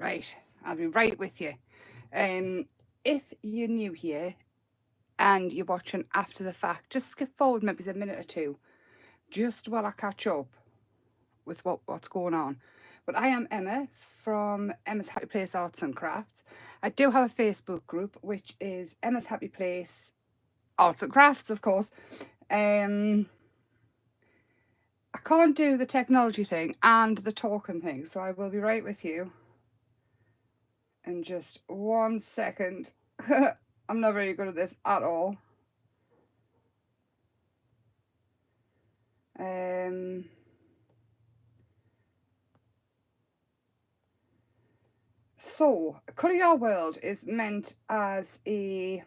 Right, I'll be right with you. If you're new here and you're watching after the fact, just skip forward maybe a minute or two, just while I catch up with what's going on. But I am Emma from Emma's Happy Place Arts and Crafts. I do have a Facebook group, which is Emma's Happy Place Arts and Crafts, of course. I can't do the technology thing and the talking thing, so I will be right with you in just 1 second. I'm not very good at this at all. So, Colour Your World is meant as a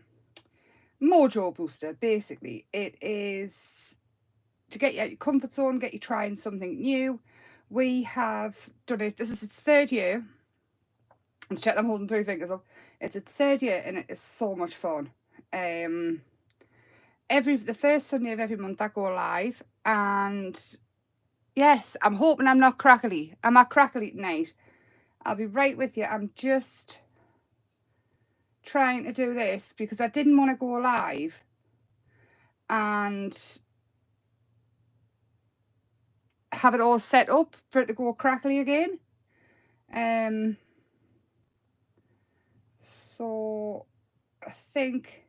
mojo booster, basically. It is to get you out your comfort zone, get you trying something new. We have done it, this is its 3rd year. I'm checking, I'm holding 3 fingers up. It's its 3rd year and it is so much fun. The first Sunday of every month I go live, and yes, I'm hoping I'm not crackly. I'm not crackly tonight. I'll be right with you. I'm just trying to do this because I didn't want to go live and have it all set up for it to go crackly again. So I think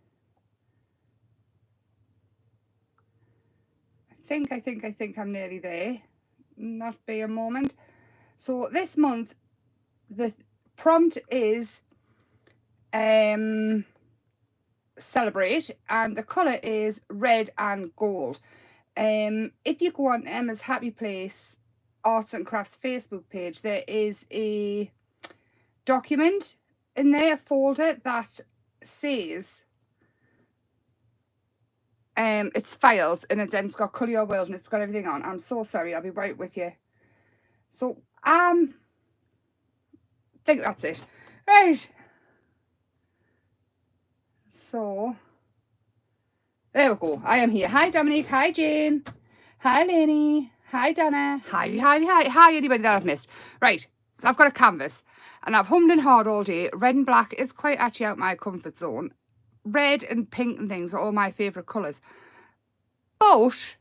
I'm nearly there. Not be a moment. So this month the prompt is celebrate, and the colour is red and gold. If you go on Emma's Happy Place Arts and Crafts Facebook page, there is a document in there, a folder that says it's files, and it's got Colour Your World and it's got everything on. I'm so sorry, I'll be right with you. So I think that's it. Right. So there we go. I am here. Hi Dominique. Hi Jane. Hi Lenny. Hi Donna. Hi anybody that I've missed. Right. So I've got a canvas and I've hummed and hawed all day. Red and black is quite actually out my comfort zone. Red and pink and things are all my favourite colours. But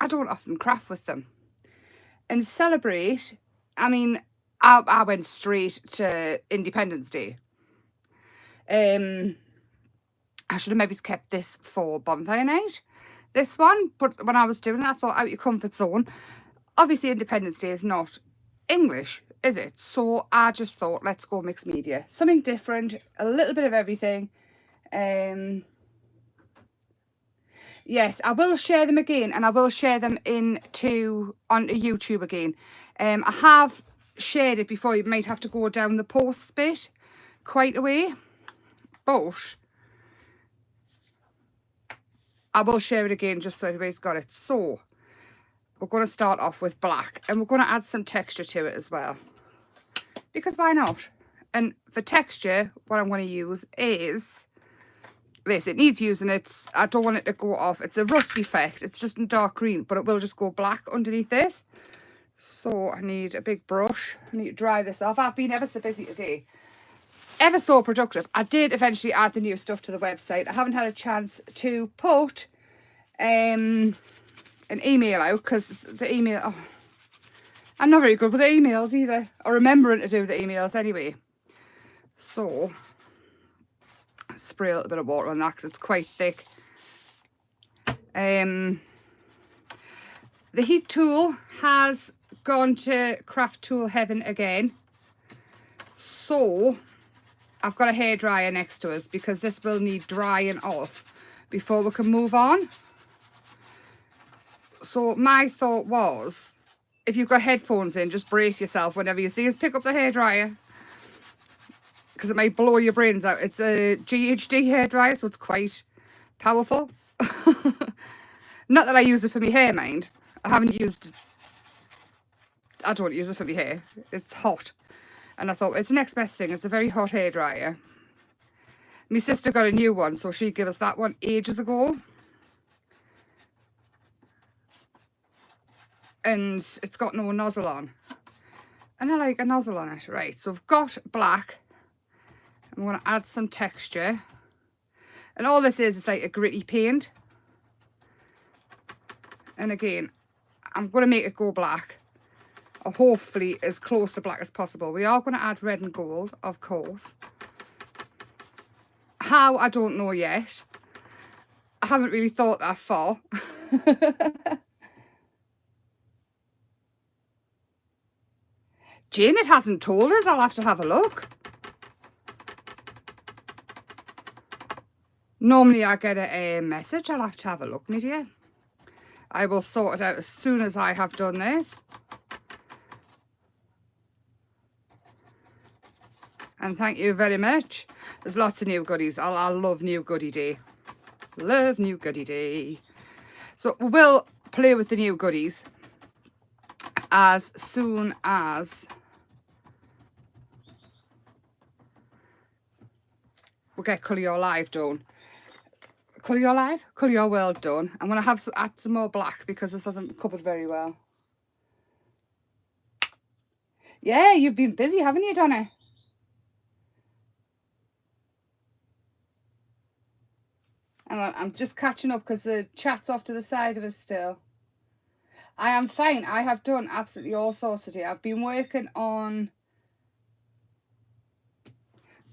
I don't often craft with them. And celebrate, I mean, I went straight to Independence Day. I should have maybe kept this for bonfire night, this one, but when I was doing it, I thought out your comfort zone. Obviously, Independence Day is not English, is it? So I just thought, let's go mixed media, something different, a little bit of everything. Yes, I will share them again, and I will share them onto YouTube again. I have shared it before. You might have to go down the posts bit quite a way, but I will share it again just so everybody's got it. So we're going to start off with black, and we're going to add some texture to it as well, because why not? And for texture, what I'm going to use is this. It needs using. I don't want it to go off. It's a rust effect. It's just in dark green, but it will just go black underneath this. So I need a big brush. I need to dry this off. I've been ever so busy today, ever so productive. I did eventually add the new stuff to the website. I haven't had a chance to put an email out because the email, I'm not very good with the emails either, or remembering to do the emails anyway. So spray a little bit of water on that because it's quite thick. The heat tool has gone to craft tool heaven again, so I've got a hairdryer next to us because this will need drying off before we can move on. So my thought was, if you've got headphones in, just brace yourself whenever you see us pick up the hairdryer, because it might blow your brains out. It's a GHD hairdryer, so it's quite powerful. Not that I use it for my hair, mind. I don't use it for my hair. It's hot. And I thought, it's the next best thing. It's a very hot hairdryer. My sister got a new one, so she gave us that one ages ago. And it's got no nozzle on. And I like a nozzle on it. Right, so I've got black. I'm going to add some texture. And all this is like a gritty paint. And again, I'm going to make it go black. Or hopefully as close to black as possible. We are going to add red and gold, of course. How, I don't know yet. I haven't really thought that far. Jane, it hasn't told us. I'll have to have a look. Normally I get a message. I'll have to have a look, my dear. I will sort it out as soon as I have done this. And thank you very much. There's lots of new goodies. I love new goodie day. Love new goodie day. So we'll play with the new goodies as soon as we get Colour Your Live done. Colour Your Live? Colour Your World done. I'm going to have add some more black because this hasn't covered very well. Yeah, you've been busy, haven't you, Donna? Hang on, I'm just catching up because the chat's off to the side of us still. I am fine. I have done absolutely all sorts today. I've been working on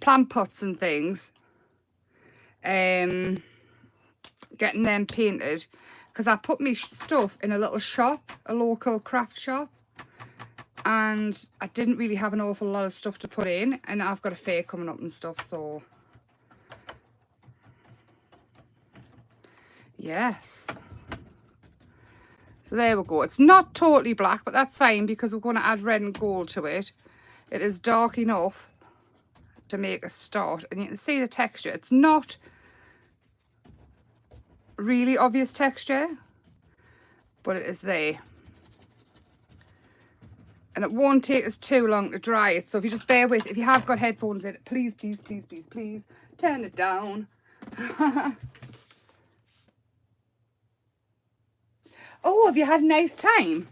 plant pots and things. Getting them painted. Because I put my stuff in a little shop, a local craft shop. And I didn't really have an awful lot of stuff to put in. And I've got a fair coming up and stuff, so... Yes. So there we go. It's not totally black, but that's fine because we're going to add red and gold to it. It is dark enough to make a start. And you can see the texture. It's not really obvious texture, but it is there. And it won't take us too long to dry it. So if you just bear with, if you have got headphones in, please, please, please, please, please turn it down. Oh, have you had a nice time?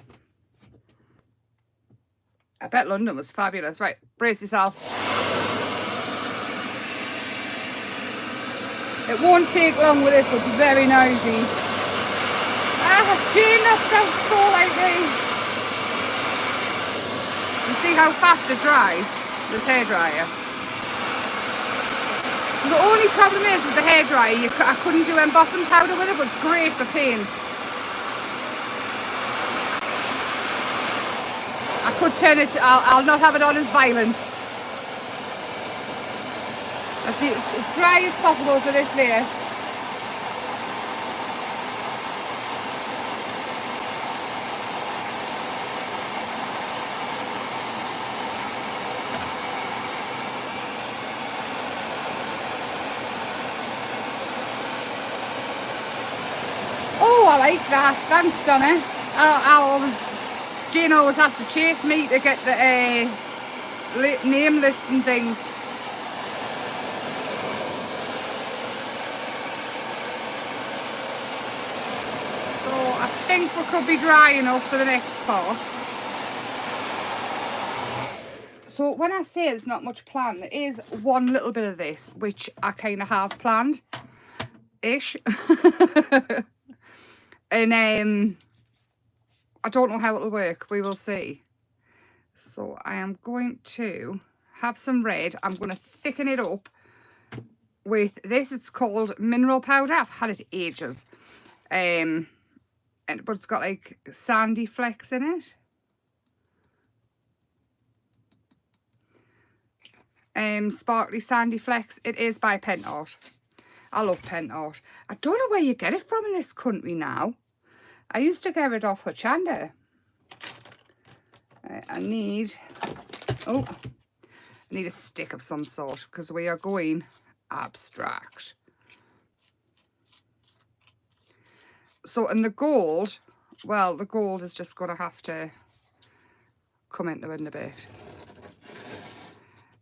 I bet London was fabulous. Right, brace yourself. It won't take long with this, but it's very noisy. Ah, Jane, that sounds so likely. You see how fast it dries? This hairdryer. The only problem is with the hairdryer, I couldn't do embossing powder with it, but it's great for paint. I could turn it, I'll not have it on as violent. Let's see, as dry as possible for this layer. Oh, I like that. Thanks, Donna. Jane always has to chase me to get the name lists and things. So I think we could be dry enough for the next part. So when I say there's not much planned, there is one little bit of this, which I kind of have planned-ish. And I don't know how it'll work. We will see. So I am going to have some red. I'm going to thicken it up with this. It's called mineral powder. I've had it ages. But it's got like sandy flecks in it. Sparkly sandy flecks. It is by Pentart. I love Pentart. I don't know where you get it from in this country now. I used to get it off Hochanda. I need a stick of some sort because we are going abstract. So, and the gold, well, the gold is just going to have to come into it in a bit.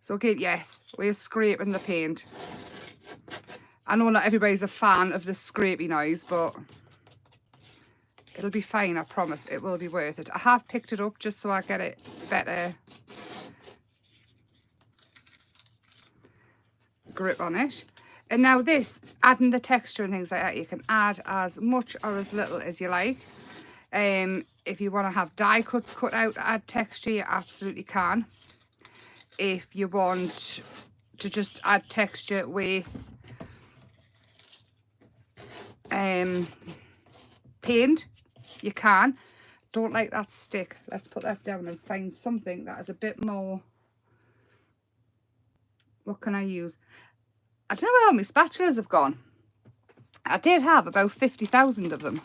So, again, yes, we're scraping the paint. I know not everybody's a fan of the scrapey noise, but it'll be fine, I promise. It will be worth it. I have picked it up just so I get it better grip on it. And now this, adding the texture and things like that, you can add as much or as little as you like. If you want to have die cuts cut out to add texture, you absolutely can. If you want to just add texture with paint, you can. Don't like that stick. Let's put that down and find something that is a bit more. What can I use? I don't know where all my spatulas have gone. I did have about 50,000 of them.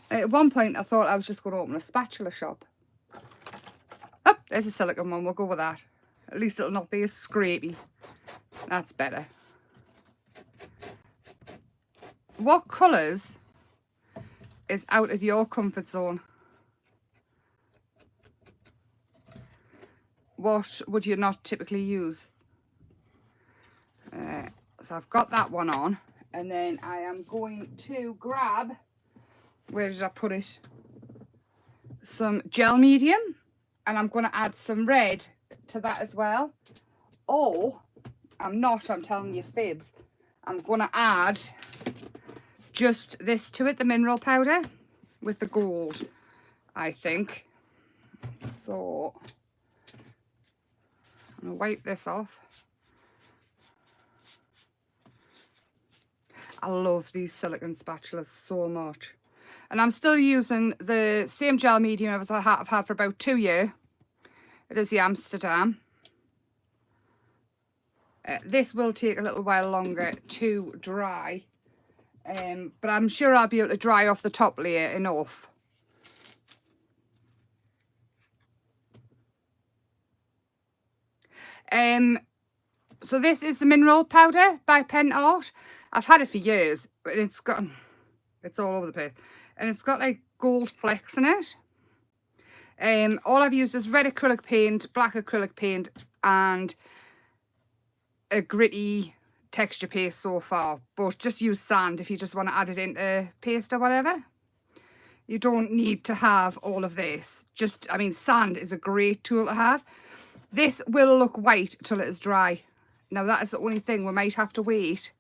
At one point I thought I was just going to open a spatula shop. Oh, there's a silicone one. We'll go with that. At least it'll not be as scrapey. That's better. What colours is out of your comfort zone? What would you not typically use? So I've got that one on, and then I am going to grab, where did I put it? Some gel medium, and I'm going to add some red to that as well. Or, I'm telling you fibs. I'm going to add just this to it, the mineral powder with the gold, I think. So, I'm going to wipe this off. I love these silicone spatulas so much. And I'm still using the same gel medium as I've had for about 2 years. It is the Amsterdam. This will take a little while longer to dry. But I'm sure I'll be able to dry off the top layer enough. So this is the mineral powder by Pen Art. I've had it for years, but it's all over the place. And it's got like gold flecks in it. All I've used is red acrylic paint, black acrylic paint, and a gritty texture paste so far. But just use sand if you just want to add it into paste or whatever. You don't need to have all of this. I mean, sand is a great tool to have. This will look white till it is dry. Now that is the only thing. We might have to wait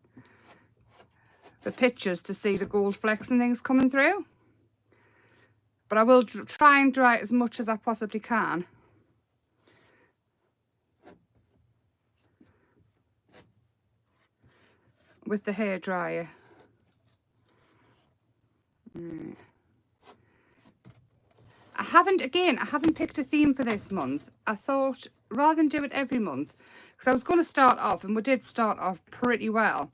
for pictures to see the gold flecks and things coming through. But I will try and dry it as much as I possibly can. With the hairdryer. I haven't picked a theme for this month. I thought rather than do it every month, because I was going to start off, and we did start off pretty well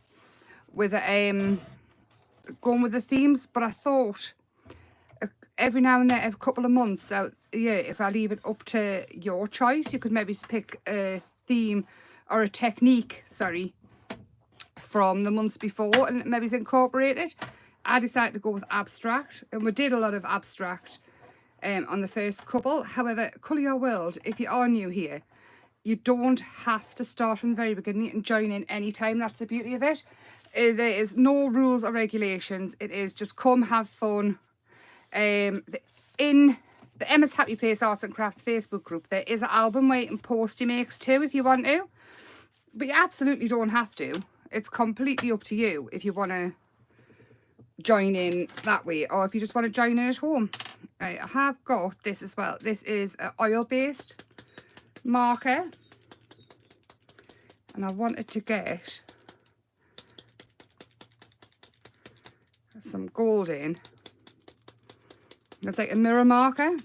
with going with the themes, but I thought every now and then, every couple of months, so yeah, if I leave it up to your choice, you could maybe pick a theme or a technique, sorry, from the months before and maybe incorporate it. I decided to go with abstract, and we did a lot of abstract on the first couple. However, Colour Your World, if you are new here, you don't have to start from the very beginning and join in any time. That's the beauty of it. There is no rules or regulations. It is just come, have fun. In the Emma's Happy Place Arts and Crafts Facebook group, there is an album where you can post your makes too if you want to. But you absolutely don't have to. It's completely up to you if you want to join in that way, or if you just want to join in at home. Right, I have got this as well. This is an oil-based marker. And I wanted to get some gold in. It's like a mirror marker.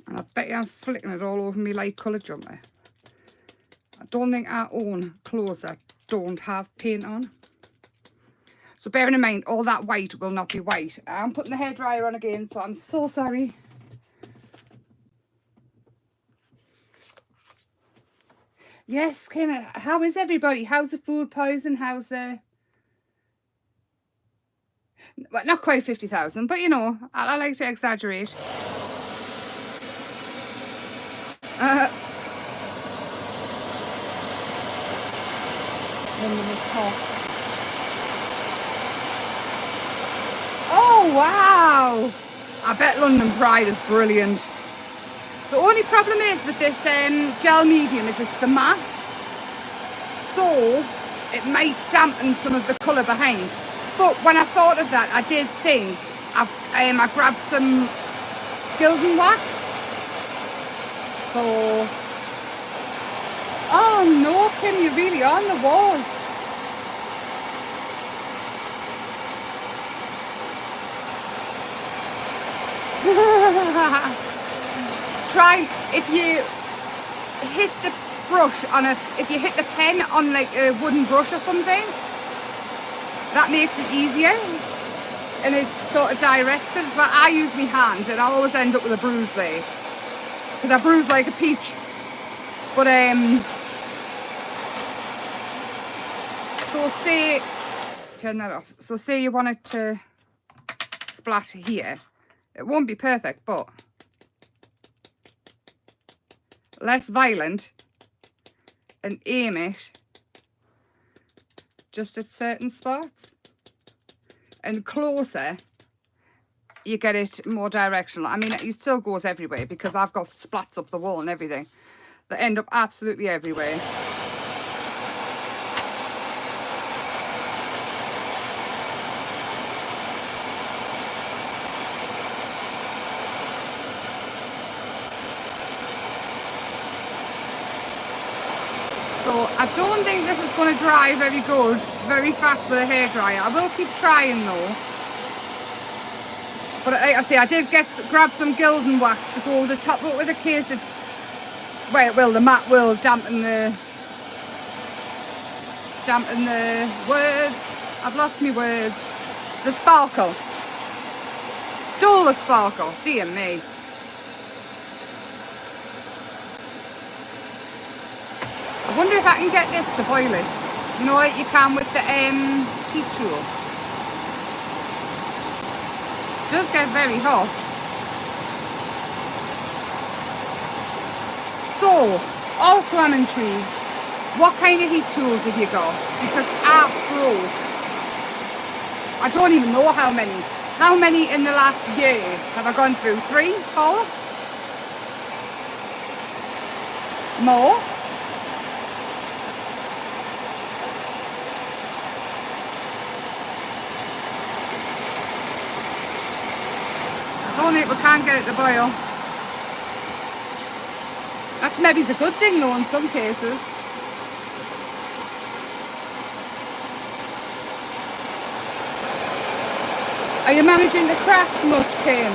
And I bet you I'm flicking it all over me light coloured jumper. I don't think I own clothes that don't have paint on. So bearing in mind, all that white will not be white. I'm putting the hairdryer on again, so I'm so sorry. Yes, Kim, how is everybody? How's the food poison? How's the... Well, not quite 50,000, but you know, I like to exaggerate. Oh, wow! I bet London Pride is brilliant. The only problem is with this gel medium is it's the matte, so it might dampen some of the colour behind. But when I thought of that, I did think I grabbed some Gildan wax. So, oh no, Kim, you're really on the walls. Try if you hit the brush on if you hit the pen on like a wooden brush or something, that makes it easier and it's sort of directed. But I use my hand and I always end up with a bruise there because I bruise like a peach. But so say, turn that off. So say you want it to splatter here. It won't be perfect, but less violent, and aim it just at certain spots, and closer you get it more directional. I mean, it still goes everywhere because I've got splats up the wall and everything that end up absolutely everywhere. So I don't think this is going to dry very good, very fast with a hairdryer. I will keep trying though. But like I say, I did grab some Gildan wax to go over the top of it with a case of, well, it will, the matte will dampen the words. I've lost my words. The sparkle. Dull the sparkle, dear me. I wonder if I can get this to boil it. You know, like you can with the heat tool. It does get very hot. So, also I'm intrigued. What kind of heat tools have you got? Because I don't even know how many. How many in the last year have I gone through? 3, 4? More? Only we can't get it to boil. That's maybe a good thing though in some cases. Are you managing the craft much, Kim?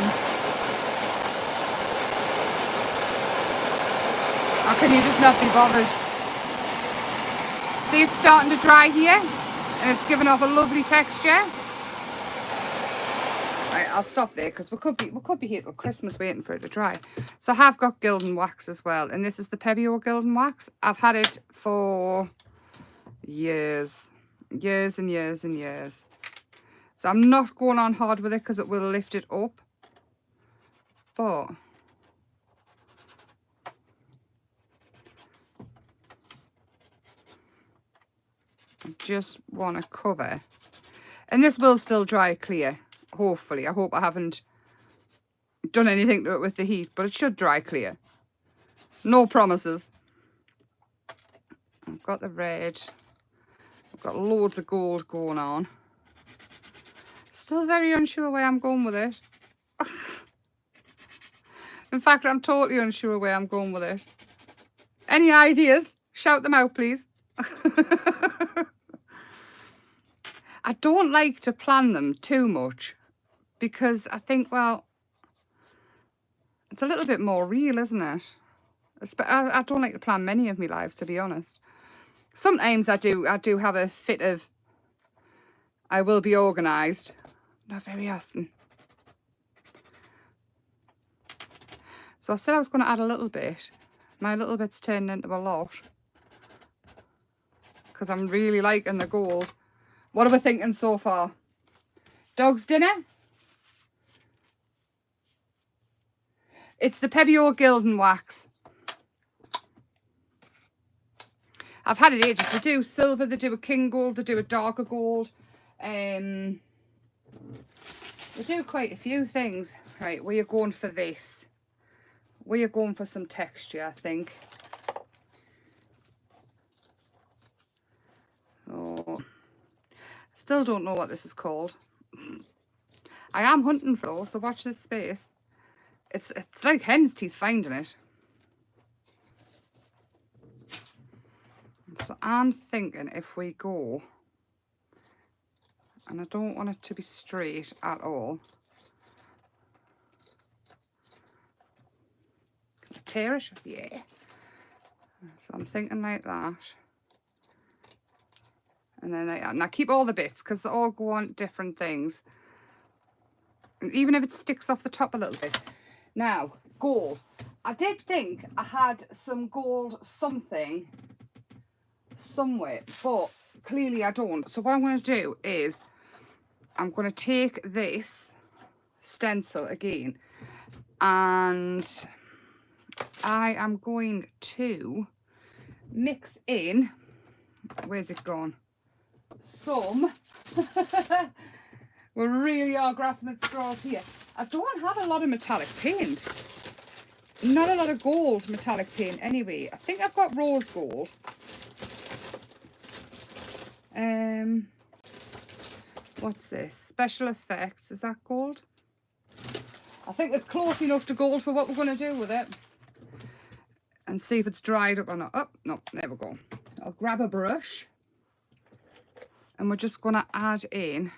Or can you just not be bothered? See, it's starting to dry here and it's giving off a lovely texture. Right, I'll stop there because we could be here till Christmas waiting for it to dry. So I have got Gildan wax as well, and this is the Pebeo Gildan wax. I've had it for years and years and years. So I'm not going on hard with it because it will lift it up. But I just want to cover, and this will still dry clear. Hopefully, I hope I haven't done anything to it with the heat, but it should dry clear. No promises. I've got the red. I've got loads of gold going on. Still very unsure where I'm going with it. In fact, I'm totally unsure where I'm going with it. Any ideas? Shout them out, please. I don't like to plan them too much because I think, well, it's a little bit more real, isn't it? I don't like to plan many of my lives, to be honest. Sometimes I do have a fit of, I will be organised. Not very often. So I said I was going to add a little bit. My little bit's turned into a lot. Because I'm really liking the gold. What are we thinking so far? Dog's dinner? It's the Pebeo Gildan wax. I've had it ages. They do silver, they do a king gold, they do a darker gold. They do quite a few things. Right, we're going for this. We are going for some texture, I think. Oh, still don't know what this is called. I am hunting for it, so watch this space. It's like hen's teeth finding it. So I'm thinking if we go, and I don't want it to be straight at all. Can I tear it? Yeah. So I'm thinking like that. And then I keep all the bits because they all go on different things. And even if it sticks off the top a little bit. Now, gold. I did think I had some gold something somewhere, but clearly I don't. So what I'm going to do is I'm going to take this stencil again and I am going to mix in, where's it gone? Some, we really are grasping at straws here. I don't have a lot of metallic paint. Not a lot of gold metallic paint anyway. I think I've got rose gold. What's this? Special effects. Is that gold? I think it's close enough to gold for what we're going to do with it. And see if it's dried up or not. Oh, no, there we go. I'll grab a brush. And we're just going to add in.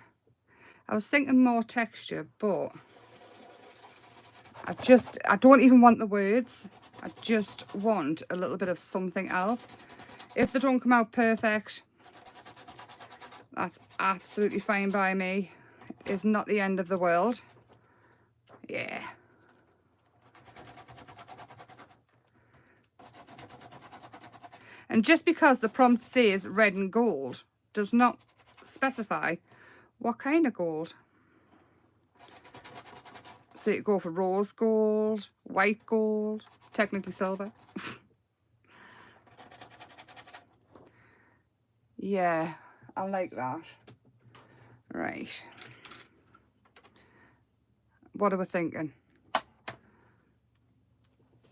I was thinking more texture, but I don't even want the words. I just want a little bit of something else. If they don't come out perfect, that's absolutely fine by me. It's not the end of the world. Yeah. And just because the prompt says red and gold does not specify what kind of gold. So you go for rose gold, white gold, technically silver. Yeah, I like that. Right. What are we thinking?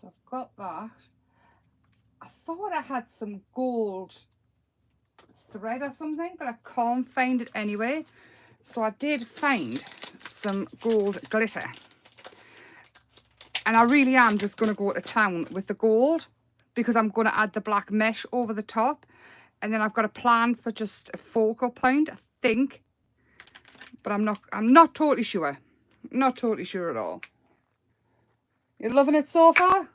So I've got that. I thought I had some gold thread or something, but I can't find it anyway. So I did find some gold glitter. And I really am just going to go to town with the gold because I'm going to add the black mesh over the top. And then I've got a plan for just a focal point, I think. But I'm not totally sure. Not totally sure at all. You're loving it so far?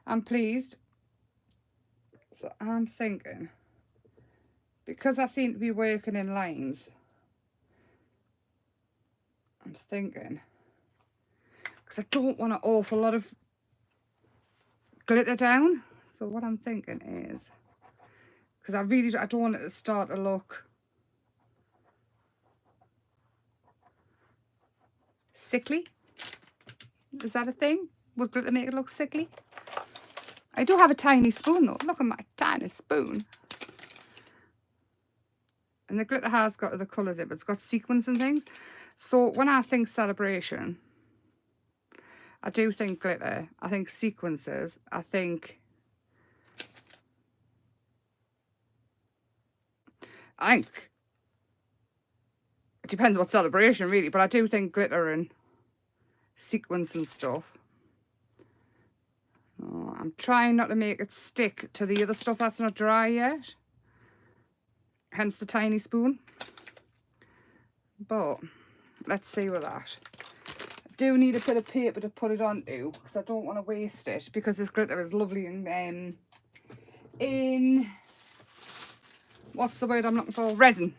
I'm pleased. So I'm thinking, because I seem to be working in lines, I'm thinking, because I don't want an awful lot of glitter down. So what I'm thinking is, because I don't want it to start to look sickly. Is that a thing? Would glitter make it look sickly? I do have a tiny spoon though. Look at my tiny spoon. And the glitter has got other colours in, but it's got sequins and things. So when I think celebration, I do think glitter. I think sequences. I think it depends what celebration really, but I do think glitter and sequins and stuff. Oh, I'm trying not to make it stick to the other stuff that's not dry yet. Hence the tiny spoon. But let's see with that. I do need a bit of paper to put it onto because I don't want to waste it, because this glitter is lovely and in what's the word I'm looking for? Resin.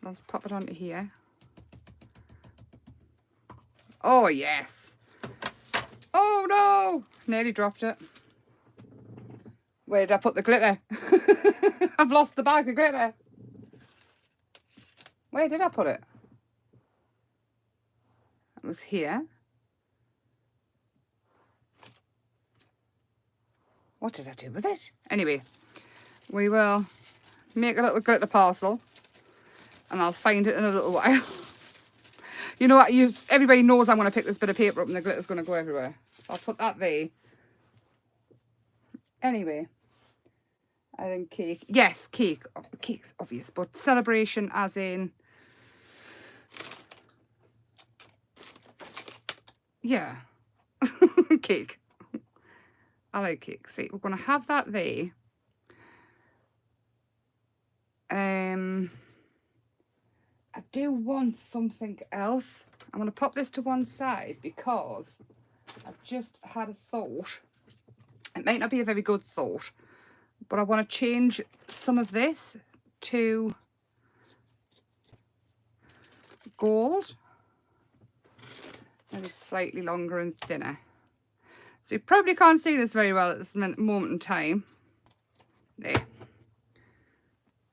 Let's pop it onto here. Oh yes. Oh no! Nearly dropped it. Where did I put the glitter? I've lost the bag of glitter. Where did I put it? It was here. What did I do with it? Anyway, we will make a little glitter parcel and I'll find it in a little while. You know what? Everybody knows I'm going to pick this bit of paper up and the glitter's going to go everywhere. I'll put that there. Anyway. I think cake. Yes, cake. Oh, cake's obvious, but celebration as in... Yeah. Cake. I like cake. See, we're going to have that there. I do want something else. I'm going to pop this to one side because I've just had a thought. It might not be a very good thought, but I want to change some of this to gold. Maybe slightly longer and thinner. So you probably can't see this very well at this moment in time. There.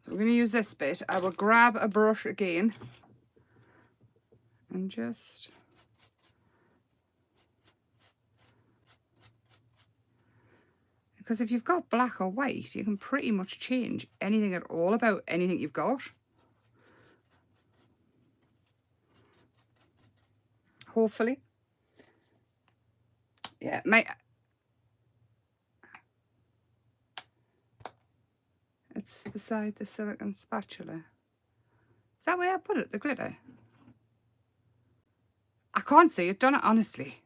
We're going to use this bit. I will grab a brush again and just... Because if you've got black or white, you can pretty much change anything at all about anything you've got. Hopefully. Yeah, it's beside the silicone spatula. Is that where I put it, the glitter? I can't see it, done it honestly.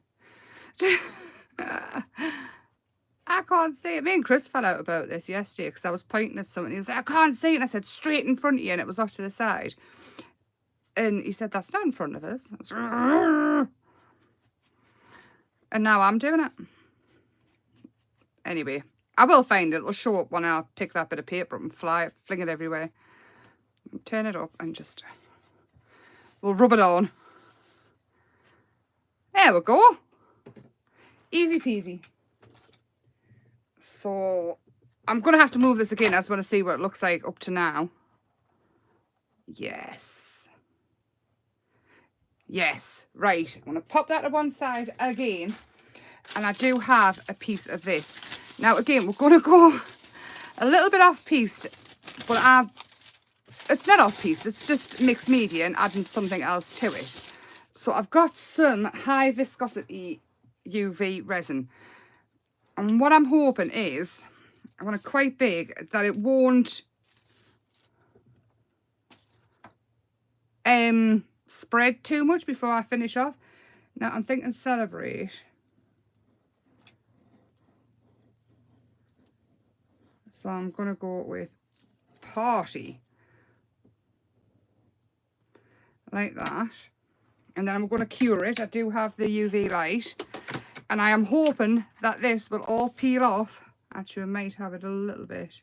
I can't see it. Me and Chris fell out about this yesterday because I was pointing at something. He was like, I can't see it. And I said, straight in front of you. And it was off to the side. And he said, that's not in front of us. And now I'm doing it. Anyway, I will find it. It'll show up when I pick that bit of paper up and fling it everywhere. Turn it up and just... We'll rub it on. There we go. Easy peasy. So I'm going to have to move this again. I just want to see what it looks like up to now. Yes. Yes. Right. I'm going to pop that to one side again. And I do have a piece of this. Now, again, we're going to go a little bit off-piste. But it's not off-piste. It's just mixed media and adding something else to it. So I've got some high viscosity UV resin. And what I'm hoping is, I want it quite big, that it won't spread too much before I finish off. Now I'm thinking celebrate. So I'm going to go with party. Like that. And then I'm going to cure it. I do have the UV light. And I am hoping that this will all peel off. Actually, I might have it a little bit.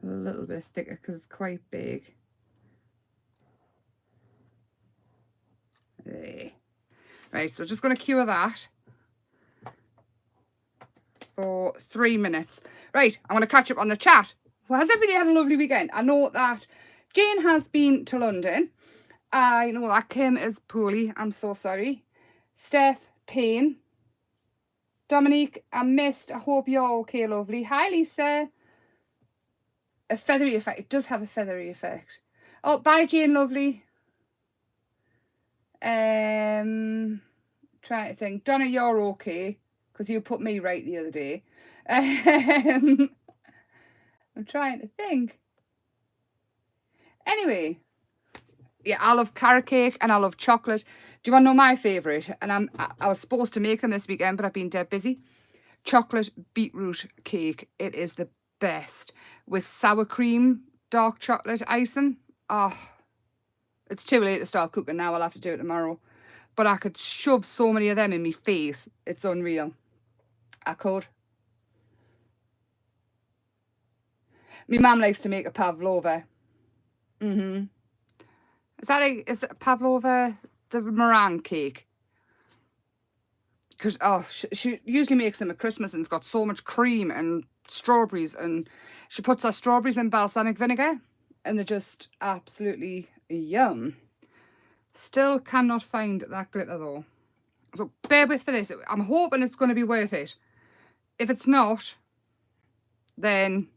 A little bit thicker because it's quite big. There. Right, so just going to cure that for 3 minutes. Right, I'm going to catch up on the chat. Well, has everybody had a lovely weekend? I know that Jane has been to London. I know that Kim is poorly. I'm so sorry. Steph, pain. Dominique, I missed. I hope you're okay, lovely. Hi, Lisa. A feathery effect. It does have a feathery effect. Oh, bye, Jane, lovely. Trying to think. Donna, you're okay. Because you put me right the other day. I'm trying to think. Anyway, yeah, I love carrot cake and I love chocolate. Do you want to know my favourite? And I was supposed to make them this weekend, but I've been dead busy. Chocolate beetroot cake. It is the best. With sour cream, dark chocolate icing. Oh, it's too late to start cooking now. I'll have to do it tomorrow. But I could shove so many of them in my face. It's unreal. I could. My mum likes to make a pavlova. Is it pavlova, the meringue cake? Because she usually makes them at Christmas and it's got so much cream and strawberries, and she puts her strawberries in balsamic vinegar and they're just absolutely yum. Still cannot find that glitter though, so bear with for this. I'm hoping it's going to be worth it. If it's not, then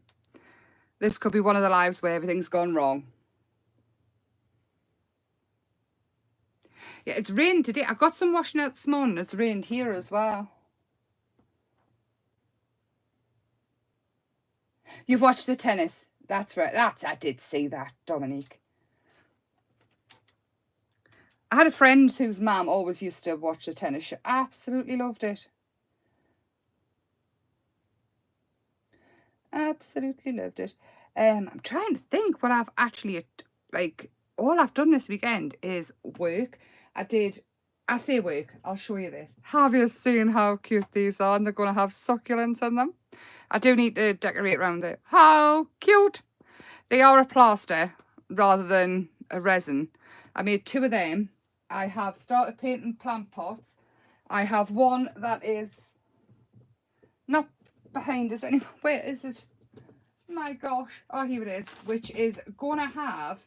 This could be one of the lives where everything's gone wrong. Yeah, it's rained today. I got some washing out this morning. It's rained here as well. You've watched the tennis. That's right. I did see that, Dominique. I had a friend whose mum always used to watch the tennis. She absolutely loved it. Absolutely loved it. I'm trying to think what I've actually, like, all I've done this weekend is work. I say work, I'll show you this. Have you seen how cute these are? And they're going to have succulents in them. I do need to decorate around it. How cute! They are a plaster rather than a resin. I made 2 of them. I have started painting plant pots. I have one that is not behind us anymore. Where is it? My gosh. Oh, here it is. Which is going to have,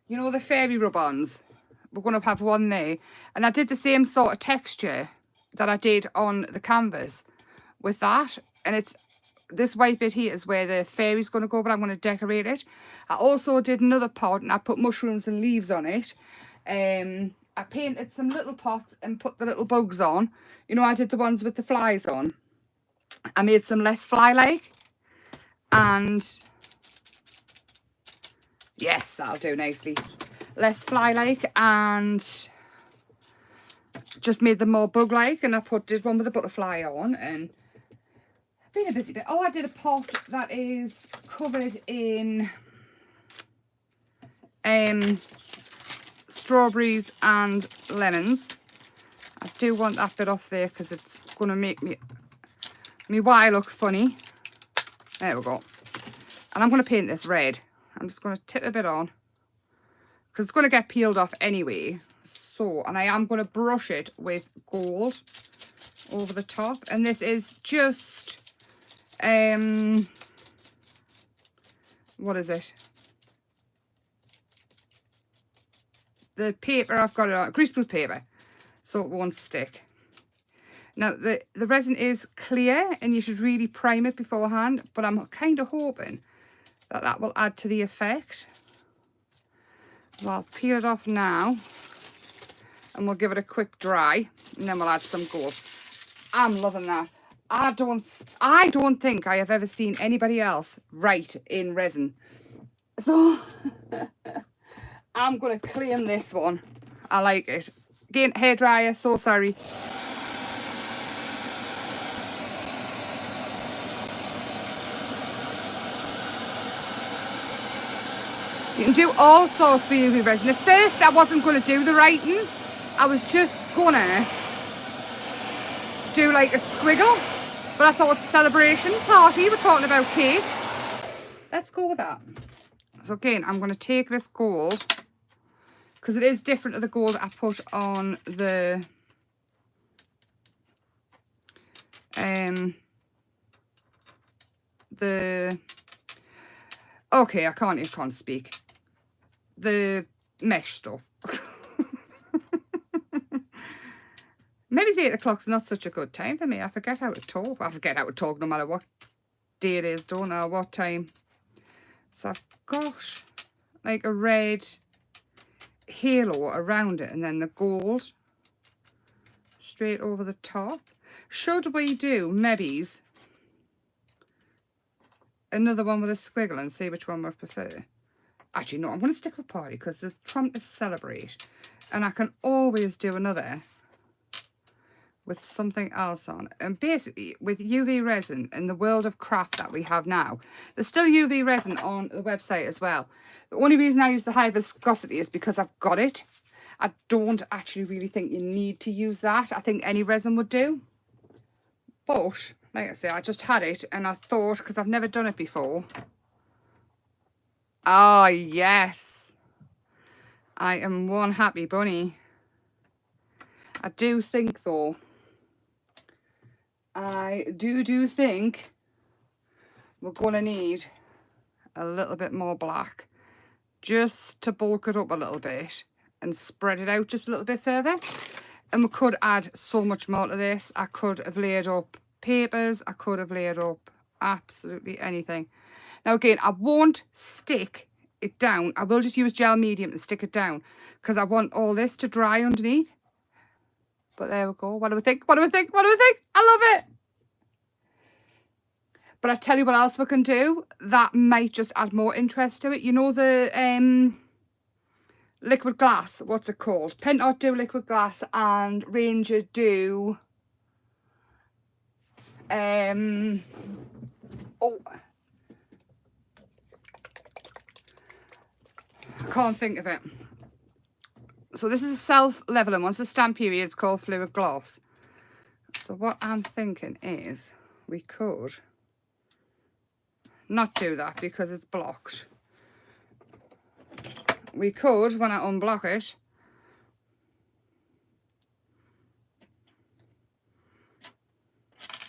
you know, the fairy rub-ons. We're going to have one there. And I did the same sort of texture that I did on the canvas with that. And it's this white bit here is where the fairy's going to go, but I'm going to decorate it. I also did another pot and I put mushrooms and leaves on it. I painted some little pots and put the little bugs on. You know, I did the ones with the flies on. I made some less fly-like. And yes, that'll do nicely. Less fly-like, and just made them more bug-like. And I did one with a butterfly on, and I've been a busy bit. Oh, I did a pot that is covered in strawberries and lemons. I do want that bit off there because it's going to make me wire look funny. There we go. And I'm going to paint this red. I'm just going to tip a bit on because it's going to get peeled off anyway. So, and I am going to brush it with gold over the top. And this is just, what is it? The paper I've got it on, greaseproof paper, so it won't stick. Now, the resin is clear and you should really prime it beforehand, but I'm kind of hoping that that will add to the effect. So I'll peel it off now and we'll give it a quick dry and then we'll add some gold. I'm loving that. I don't think I have ever seen anybody else write in resin. So I'm going to claim this one. I like it. Again, hairdryer, so sorry. You can do all sorts of UV resin. At first, I wasn't going to do the writing. I was just going to do like a squiggle. But I thought celebration, party, we're talking about cake. Let's go with that. So again, I'm going to take this gold, because it is different to the gold I put on the okay, I can't speak. The mesh stuff. Maybe it's 8 o'clock's not such a good time for me. I forget how to talk. I forget how to talk no matter what day it is, don't know what time. So I've got like a red halo around it and then the gold straight over the top. Should we do maybe's another one with a squiggle and see which one we prefer? Actually, no, I'm going to stick with party because they're trying to celebrate. And I can always do another with something else on. And basically, with UV resin in the world of craft that we have now, there's still UV resin on the website as well. The only reason I use the high viscosity is because I've got it. I don't actually really think you need to use that. I think any resin would do. But, like I say, I just had it and I thought, because I've never done it before. Ah, yes. I am one happy bunny. I do think, though, I do think we're going to need a little bit more black just to bulk it up a little bit and spread it out just a little bit further. And we could add so much more to this. I could have layered up papers. I could have layered up absolutely anything. Now again, I won't stick it down. I will just use gel medium to stick it down because I want all this to dry underneath. But there we go. What do we think? What do we think? What do we think? I love it. But I tell you what else we can do that might just add more interest to it. You know the liquid glass, what's it called? Pentot do liquid glass and Ranger do oh, I can't think of it. So this is a self-leveling one. It's a stamp period. It's called fluid gloss. So what I'm thinking is we could not do that because it's blocked. We could, when I unblock it,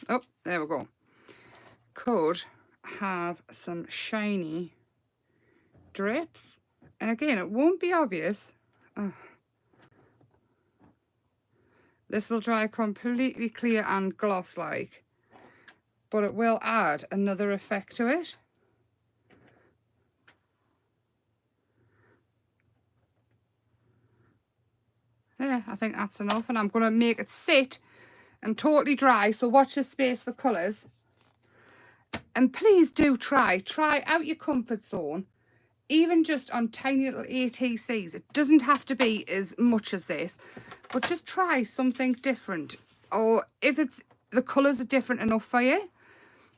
oh, there we go, could have some shiny drips. And again, it won't be obvious. Oh. This will dry completely clear and gloss-like, but it will add another effect to it. Yeah, I think that's enough, and I'm going to make it sit and totally dry, so watch the space for colours. And please do try out your comfort zone, even just on tiny little ATCs. It doesn't have to be as much as this, but just try something different. Or if it's the colours are different enough for you,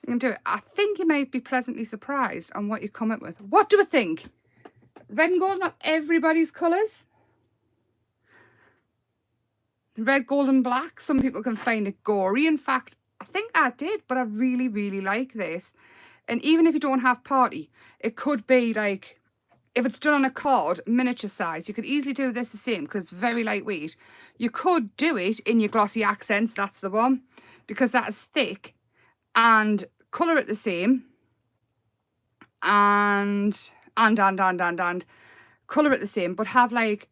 you can do it. I think you might be pleasantly surprised on what you come up with. What do we think? Red and gold, not everybody's colours. Red, gold and black, some people can find it gory. In fact, I think I did, but I really, really like this. And even if you don't have party, it could be like, if it's done on a card, miniature size, you could easily do this the same because it's very lightweight. You could do it in your glossy accents, that's the one, because that is thick, and colour it the same, and colour it the same, but have like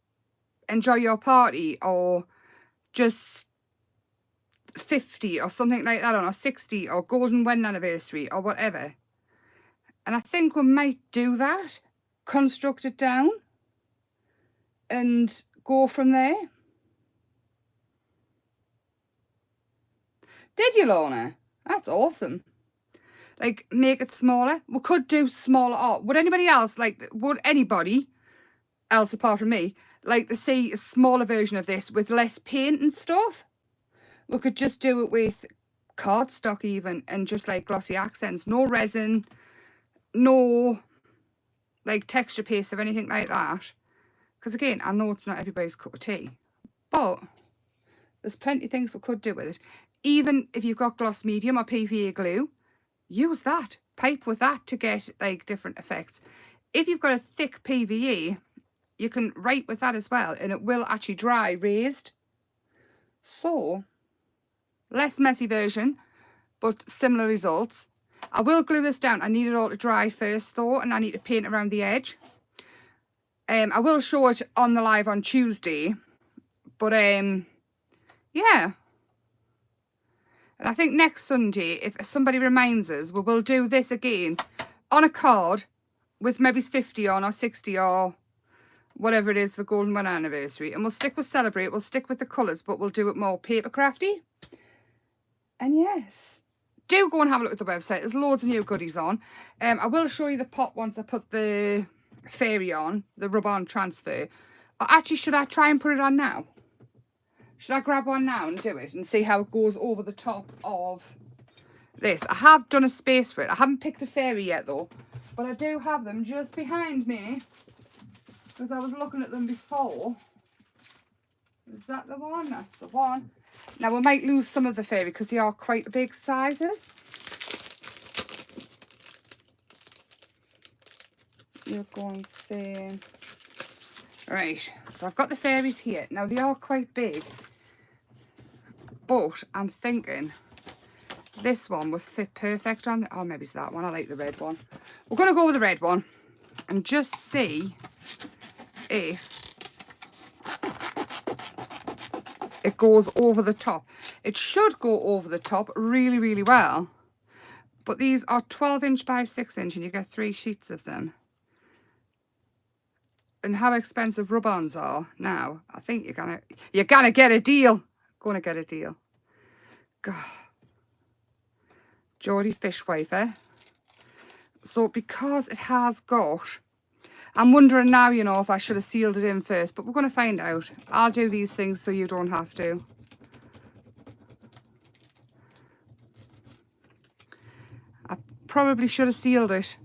enjoy your party or just 50 or something like that, or 60 or golden wedding anniversary or whatever. And I think we might do that, construct it down and go from there. Did you, Lorna? That's awesome. Like, make it smaller. We could do smaller art. Would anybody else apart from me like to see a smaller version of this with less paint and stuff? We could just do it with cardstock even, and just like glossy accents, no resin, no like texture paste or anything like that, because again, I know it's not everybody's cup of tea, but there's plenty of things we could do with it. Even if you've got gloss medium or PVA glue, use that, pipe with that to get like different effects. If you've got a thick PVA, you can write with that as well, and it will actually dry raised. So less messy version, but similar results. I will glue this down. I need it all to dry first though, and I need to paint around the edge. I will show it on the live on Tuesday, but yeah. And I think next Sunday, if somebody reminds us, we will do this again on a card with maybe 50 on or 60 or whatever it is for golden wedding anniversary. And we'll stick with Celebrate, we'll stick with the colours, but we'll do it more paper crafty. And yes, do go and have a look at the website. There's loads of new goodies on. I will show you the pot once I put the fairy on, the rub-on transfer. Or actually, should I try and put it on now? Should I grab one now and do it and see how it goes over the top of this? I have done a space for it. I haven't picked a fairy yet though, but I do have them just behind me because I was looking at them before. Is that the one? That's the one. Now we might lose some of the fairy because they are quite big sizes. You're going to see. Right, so I've got the fairies here. Now they are quite big, but I'm thinking this one would fit perfect on. Oh, maybe it's that one. I like the red one. We're going to go with the red one and just see if it goes over the top. It should go over the top really, really well, But these are 12" by 6" and you get 3 sheets of them. And how expensive rub-ons are now, I think you're gonna get a deal. Gonna get a deal. God. Geordie fish wafer. So because it has got, I'm wondering now, you know, if I should have sealed it in first, but we're going to find out. I'll do these things so you don't have to. I probably should have sealed it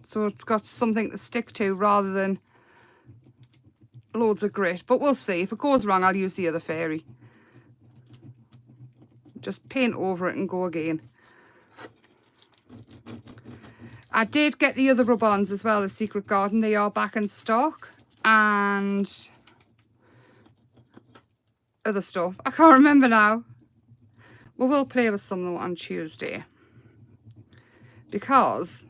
so it's got something to stick to rather than loads of grit, but we'll see. If it goes wrong, I'll use the other fairy. Just paint over it and go again. I did get the other rub-ons as well, the Secret Garden. They are back in stock. And other stuff. I can't remember now. We will play with some though on Tuesday. Because,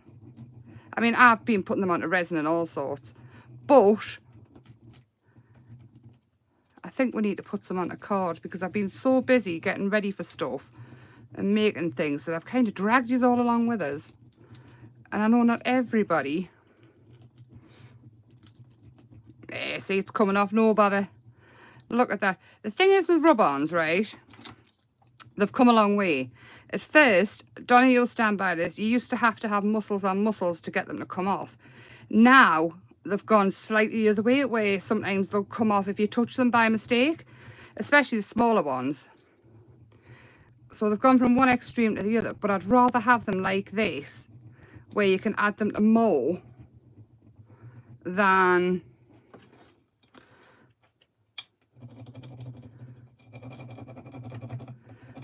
I mean, I've been putting them onto resin and all sorts. But I think we need to put some on a card because I've been so busy getting ready for stuff and making things that I've kind of dragged you all along with us. And I know not everybody. See, it's coming off, no bother. Look at that. The thing is with rub-ons, right? They've come a long way. At first, Donna, you'll stand by this, you used to have muscles on muscles to get them to come off. Now, they've gone slightly the other way, where sometimes they'll come off if you touch them by mistake, especially the smaller ones. So they've gone from one extreme to the other, but I'd rather have them like this, where you can add them to more than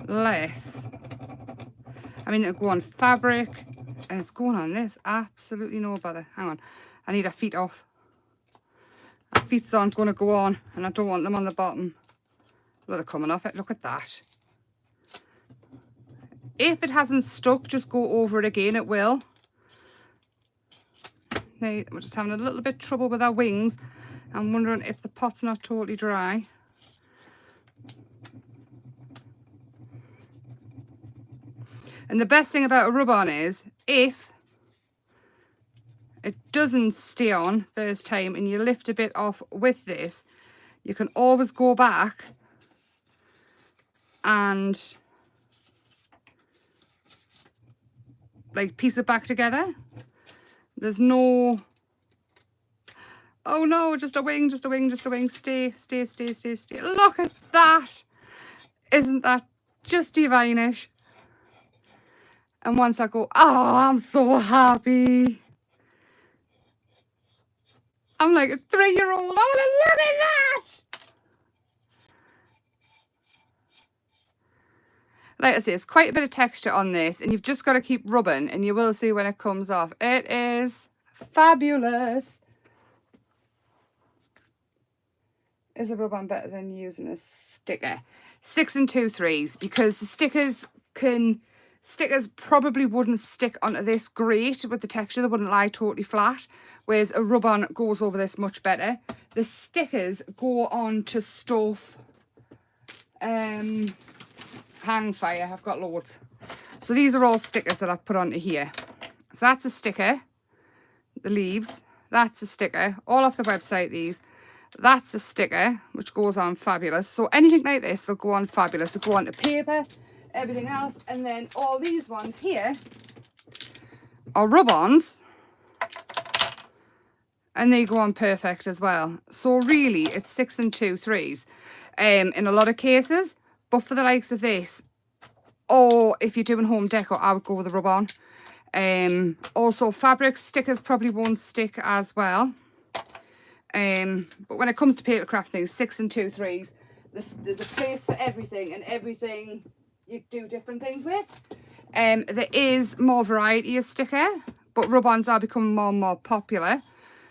less. I mean, it'll go on fabric and it's going on this. Absolutely no bother. Hang on. I need a feet off. Our feet aren't going to go on and I don't want them on the bottom. Well, they're coming off it. Look at that. If it hasn't stuck, just go over it again. It will. Now, we're just having a little bit of trouble with our wings. I'm wondering if the pot's not totally dry. And the best thing about a rub-on is, if it doesn't stay on first time and you lift a bit off with this, you can always go back and like piece it back together. There's no, oh no, just a wing, just a wing, just a wing. Stay, stay, stay, stay, stay. Look at that. Isn't that just divinish? And once I go, oh, I'm so happy. I'm like a 3-year-old. Oh, look at that. Like I say, it's quite a bit of texture on this, and you've just got to keep rubbing, and you will see when it comes off. It is fabulous. Is a rub-on better than using a sticker? 6 2/3, because the stickers probably wouldn't stick onto this great with the texture. They wouldn't lie totally flat, whereas a rub-on goes over this much better. The stickers go on to stuff. Hang fire, I've got loads. So these are all stickers that I've put onto here. So that's a sticker, the leaves, that's a sticker, all off the website these. That's a sticker, which goes on fabulous. So anything like this will go on fabulous. It'll go onto paper, everything else. And then all these ones here are rub-ons. And they go on perfect as well. So really, it's 6 2/3 in a lot of cases. But for the likes of this, or if you're doing home decor, I would go with a rub-on. Also, fabric stickers probably won't stick as well. But when it comes to paper craft things, 6 2/3, there's a place for everything, and everything you do different things with. There is more variety of sticker, but rub-ons are becoming more and more popular.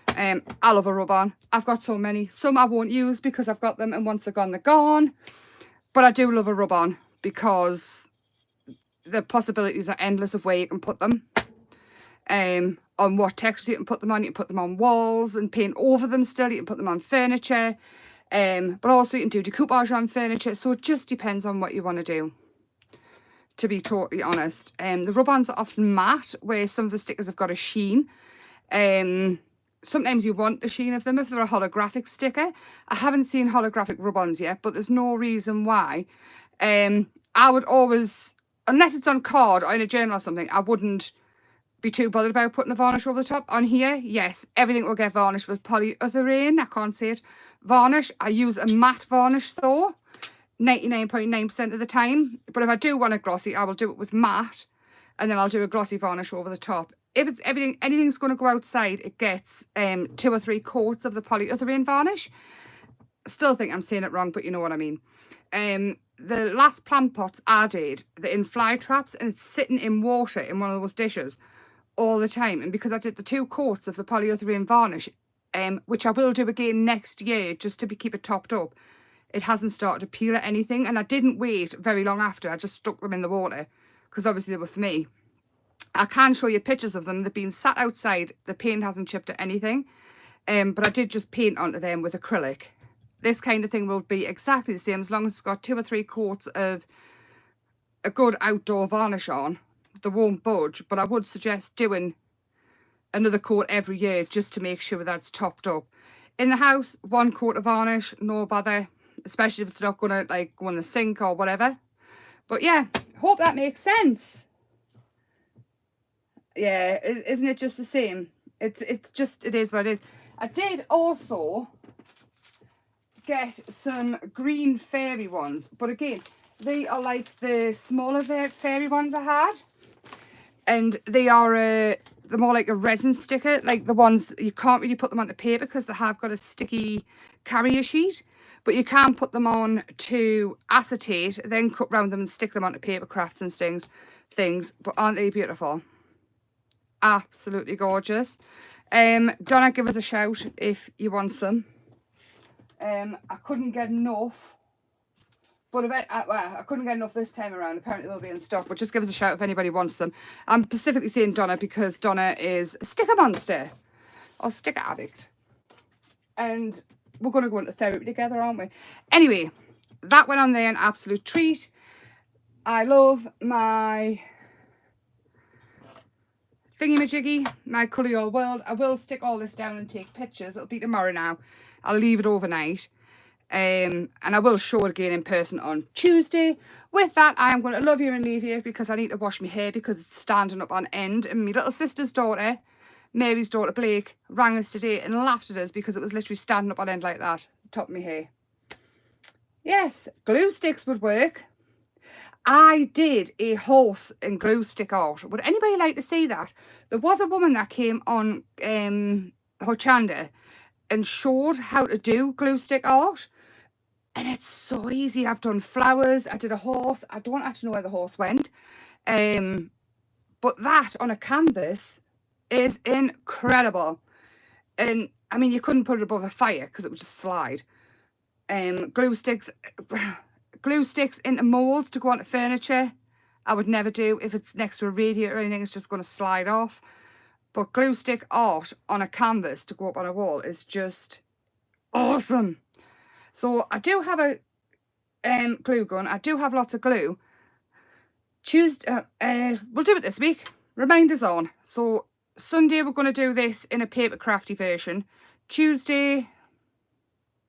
I love a rub-on. I've got so many. Some I won't use because I've got them, and once they're gone, they're gone. But I do love a rub-on because the possibilities are endless of where you can put them. On what texture you can put them on. You can put them on walls and paint over them still. You can put them on furniture. But also you can do decoupage on furniture. So it just depends on what you want to do. to be totally honest. The rub-ons are often matte, where some of the stickers have got a sheen. Sometimes you want the sheen of them if they're a holographic sticker. I haven't seen holographic rub-ons yet, but there's no reason why. I would always, unless it's on card or in a journal or something, I wouldn't be too bothered about putting a varnish over the top. On here, yes, everything will get varnished with polyurethane. I can't say it. Varnish. I use a matte varnish though, 99.9% of the time. But if I do want a glossy, I will do it with matte, and then I'll do a glossy varnish over the top. If it's anything's going to go outside, it gets 2 or 3 coats of the polyurethane varnish. Still think I'm saying it wrong, but you know what I mean. The last plant pots I did, they're in fly traps, and it's sitting in water in one of those dishes all the time. And because I did the 2 coats of the polyurethane varnish, which I will do again next year just to keep it topped up, it hasn't started to peel or anything. And I didn't wait very long after. I just stuck them in the water because obviously they were for me. I can show you pictures of them. They've been sat outside. The paint hasn't chipped or anything. But I did just paint onto them with acrylic. This kind of thing will be exactly the same as long as it's got 2 or 3 coats of a good outdoor varnish on. They won't budge, but I would suggest doing another coat every year just to make sure that it's topped up. In the house, 1 coat of varnish, no bother, especially if it's not going to like go in the sink or whatever. But yeah, hope that makes sense. Yeah, isn't it just the same? It's just, it is what it is. I did also get some green fairy ones, but again, they are like the smaller fairy ones I had, and they are they're more like a resin sticker, like the ones that you can't really put them onto paper because they have got a sticky carrier sheet, but you can put them on to acetate, then cut round them and stick them onto paper crafts and things. But aren't they beautiful? Absolutely gorgeous. Donna, give us a shout if you want some. I couldn't get enough, but I couldn't get enough this time around. Apparently they'll be in stock, but just give us a shout if anybody wants them. I'm specifically saying Donna because Donna is a sticker monster or sticker addict, and we're going to go into therapy together, aren't we? Anyway, that went on there, an absolute treat. I love my thingy-majiggy, my Colour Your World. I will stick all this down and take pictures. It'll be tomorrow now. I'll leave it overnight. And I will show it again in person on Tuesday. With that, I am going to love you and leave you because I need to wash my hair because it's standing up on end. And my little sister's daughter, Mary's daughter Blake, rang us today and laughed at us because it was literally standing up on end like that, top of my hair. Yes, glue sticks would work. I did a horse and glue stick art. Would anybody like to see that? There was a woman that came on her channel and showed how to do glue stick art. And it's so easy. I've done flowers. I did a horse. I don't actually know where the horse went. But that on a canvas is incredible. And I mean, you couldn't put it above a fire because it would just slide. Glue sticks into molds to go onto furniture, I would never do. If it's next to a radiator or anything, it's just going to slide off. But glue stick art on a canvas to go up on a wall is just awesome. So I do have a glue gun. I do have lots of glue. Tuesday, we'll do it this week. Reminders on. So Sunday we're going to do this in a paper crafty version. Tuesday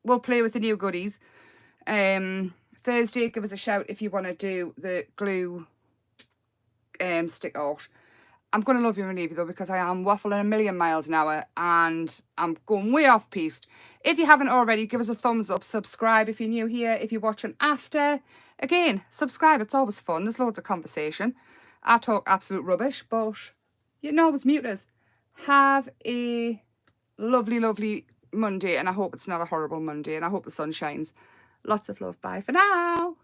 we'll play with the new goodies. Thursday, give us a shout if you want to do the glue stick art. I'm going to love you and leave you though because I am waffling a million miles an hour and I'm going way off piste. If you haven't already, give us a thumbs up, subscribe if you're new here, if you're watching after. Again, subscribe, it's always fun, there's loads of conversation. I talk absolute rubbish, but you can always mute us. Have a lovely, lovely Monday, and I hope it's not a horrible Monday, and I hope the sun shines. Lots of love. Bye for now.